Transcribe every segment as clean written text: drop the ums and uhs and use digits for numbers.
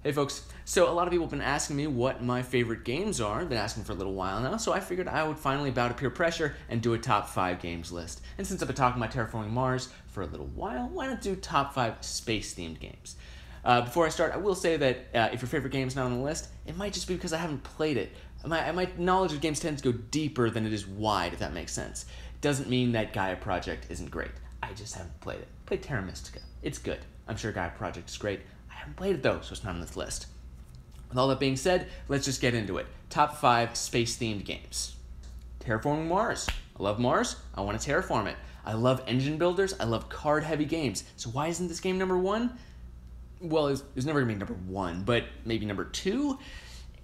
Hey folks, so a lot of people have been asking me what my favorite games are. I've been asking for a little while now, so I figured I would finally bow to peer pressure and do a top 5 games list. And since I've been talking about Terraforming Mars for a little while, why not do top 5 space-themed games? Before I start, I will say that if your favorite game's not on the list, it might just be because I haven't played it. My knowledge of games tends to go deeper than it is wide, if that makes sense. It doesn't mean that Gaia Project isn't great. I just haven't played it. Played Terra Mystica. It's good. I'm sure Gaia Project is great. I haven't played it though, so it's not on this list. With all that being said, let's just get into it. Top 5 space-themed games. Terraforming Mars. I love Mars. I want to terraform it. I love engine builders. I love card-heavy games. So why isn't this game number 1? Well, it's never going to be number 1, but maybe number 2?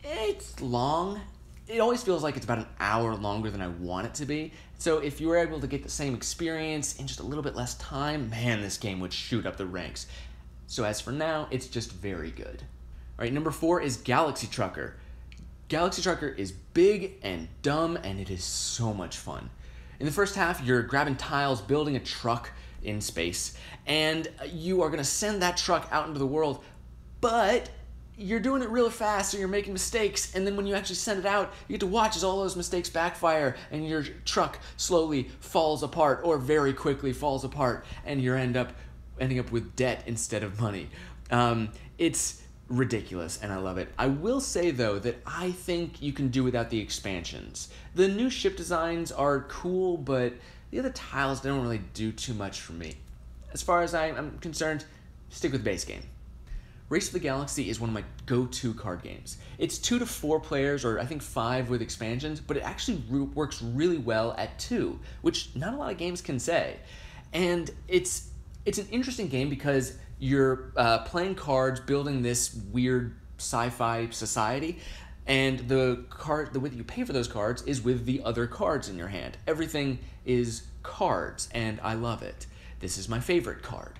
It's long. It always feels like it's about an hour longer than I want it to be. So if you were able to get the same experience in just a little bit less time, man, this game would shoot up the ranks. So as for now, it's just very good. All right, number 4 is Galaxy Trucker. Galaxy Trucker is big and dumb, and it is so much fun. In the first half, you're grabbing tiles, building a truck in space, and you are going to send that truck out into the world, but you're doing it real fast, so you're making mistakes, and then when you actually send it out, you get to watch as all those mistakes backfire, and your truck slowly falls apart, or very quickly falls apart, and you ending up with debt instead of money. It's ridiculous, and I love it. I will say, though, that I think you can do without the expansions. The new ship designs are cool, but the other tiles don't really do too much for me. As far as I'm concerned, stick with the base game. Race for the Galaxy is one of my go-to card games. It's 2 to 4 players, or I think 5 with expansions, but it actually works really well at 2, which not a lot of games can say. And it's an interesting game because you're playing cards, building this weird sci-fi society, and the way that you pay for those cards is with the other cards in your hand. Everything is cards, and I love it. This is my favorite card.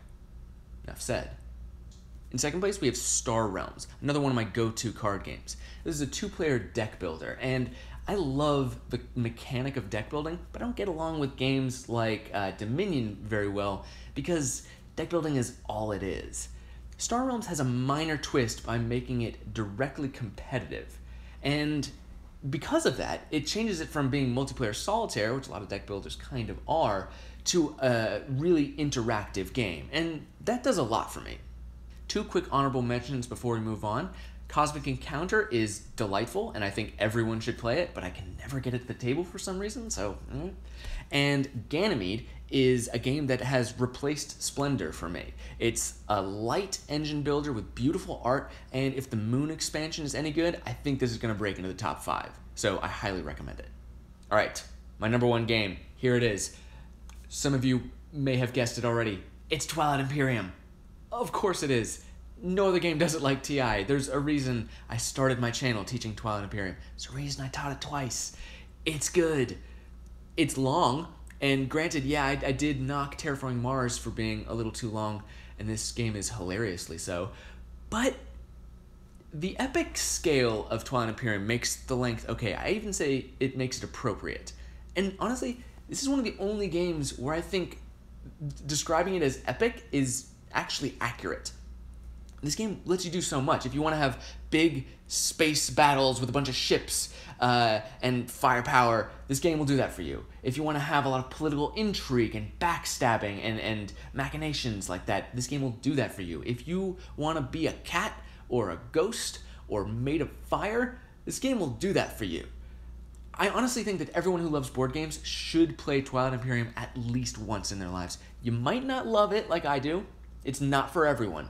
Enough said. In second place, we have Star Realms, another one of my go-to card games. This is a 2-player deck builder, and I love the mechanic of deck building, but I don't get along with games like Dominion very well because deck building is all it is. Star Realms has a minor twist by making it directly competitive, and because of that, it changes it from being multiplayer solitaire, which a lot of deck builders kind of are, to a really interactive game, and that does a lot for me. 2 quick honorable mentions before we move on. Cosmic Encounter is delightful, and I think everyone should play it, but I can never get it to the table for some reason, so... And Ganymede is a game that has replaced Splendor for me. It's a light engine builder with beautiful art, and if the Moon expansion is any good, I think this is going to break into the top 5, so I highly recommend it. All right, my number 1 game, here it is. Some of you may have guessed it already. It's Twilight Imperium. Of course it is. No other game does it like TI. There's a reason I started my channel teaching Twilight Imperium. There's a reason I taught it twice. It's good. It's long, and granted, yeah, I did knock Terraforming Mars for being a little too long, and this game is hilariously so, but the epic scale of Twilight Imperium makes the length okay. I even say it makes it appropriate. And honestly, this is one of the only games where I think describing it as epic is actually accurate. This game lets you do so much. If you want to have big space battles with a bunch of ships and firepower, this game will do that for you. If you want to have a lot of political intrigue and backstabbing and machinations like that, this game will do that for you. If you want to be a cat or a ghost or made of fire, this game will do that for you. I honestly think that everyone who loves board games should play Twilight Imperium at least once in their lives. You might not love it like I do. It's not for everyone.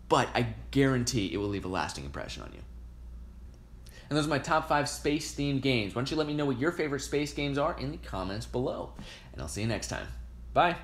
But I guarantee it will leave a lasting impression on you. And those are my top 5 space-themed games. Why don't you let me know what your favorite space games are in the comments below. And I'll see you next time. Bye.